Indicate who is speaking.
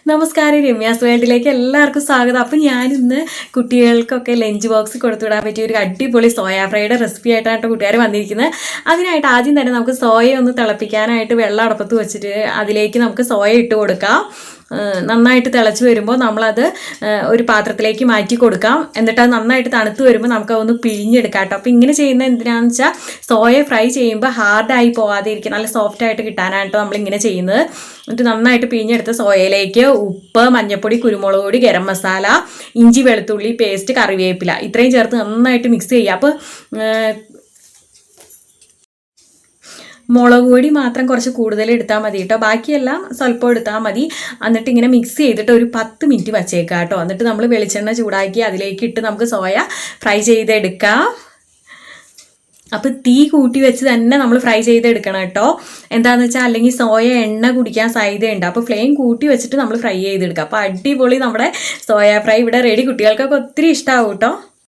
Speaker 1: നമസ്കാരം, രമ്യാസ് വേൾഡിലേക്ക് എല്ലാവർക്കും സ്വാഗതം. അപ്പം ഞാനിന്ന് കുട്ടികൾക്കൊക്കെ ലഞ്ച് ബോക്സ് കൊടുത്തുവിടാൻ പറ്റിയ ഒരു അടിപൊളി സോയാ ഫ്രൈയുടെ റെസിപ്പി ആയിട്ടാണ് കൂട്ടുകാർ വന്നിരിക്കുന്നത്. അതിനായിട്ട് ആദ്യം തന്നെ നമുക്ക് സോയ ഒന്ന് തിളപ്പിക്കാനായിട്ട് വെള്ളം അടുപ്പത്ത് വെച്ചിട്ട് അതിലേക്ക് നമുക്ക് സോയ ഇട്ട് കൊടുക്കാം. നന്നായിട്ട് തിളച്ച് വരുമ്പോൾ നമ്മളത് ഒരു പാത്രത്തിലേക്ക് മാറ്റി കൊടുക്കാം. എന്നിട്ട് അത് നന്നായിട്ട് തണുത്ത് വരുമ്പോൾ നമുക്കതൊന്ന് പിഴിഞ്ഞെടുക്കാം കേട്ടോ. അപ്പോൾ ഇങ്ങനെ ചെയ്യുന്നത് എന്തിനാണെന്ന് വെച്ചാൽ സോയ ഫ്രൈ ചെയ്യുമ്പോൾ ഹാർഡായി പോകാതെ ഇരിക്കും, നല്ല സോഫ്റ്റായിട്ട് കിട്ടാനായിട്ടോ നമ്മളിങ്ങനെ ചെയ്യുന്നത്. എന്നിട്ട് നന്നായിട്ട് പിഴിഞ്ഞെടുത്ത സോയയിലേക്ക് ഉപ്പ്, മഞ്ഞൾപ്പൊടി, കുരുമുളക് പൊടി, ഗരം മസാല, ഇഞ്ചി വെളുത്തുള്ളി പേസ്റ്റ്, കറിവേപ്പില ഇത്രയും ചേർത്ത് നന്നായിട്ട് മിക്സ് ചെയ്യുക. അപ്പോൾ മുളക് പൊടി മാത്രം കുറച്ച് കൂടുതൽ എടുത്താൽ മതി കേട്ടോ, ബാക്കിയെല്ലാം സ്വല്പം എടുത്താൽ മതി. എന്നിട്ട് ഇങ്ങനെ മിക്സ് ചെയ്തിട്ട് ഒരു 10 മിനിറ്റ് വച്ചേക്കാം കേട്ടോ. എന്നിട്ട് നമ്മൾ വെളിച്ചെണ്ണ ചൂടാക്കി അതിലേക്ക് ഇട്ട് നമുക്ക് സോയ ഫ്രൈ ചെയ്തെടുക്കാം. അപ്പോൾ തീ കൂട്ടി വെച്ച് തന്നെ നമ്മൾ ഫ്രൈ ചെയ്തെടുക്കണം കേട്ടോ. എന്താണെന്ന് വെച്ചാൽ അല്ലെങ്കിൽ സോയ എണ്ണ കുടിക്കാൻ സാധ്യതയുണ്ട്. അപ്പോൾ ഫ്ലെയിം കൂട്ടി വെച്ചിട്ട് നമ്മൾ ഫ്രൈ ചെയ്തെടുക്കാം. അപ്പോൾ അടിപൊളി നമ്മുടെ സോയ ഫ്രൈ ഇവിടെ റെഡി. കുട്ടികൾക്കൊക്കെ ഒത്തിരി ഇഷ്ടമാവും കേട്ടോ.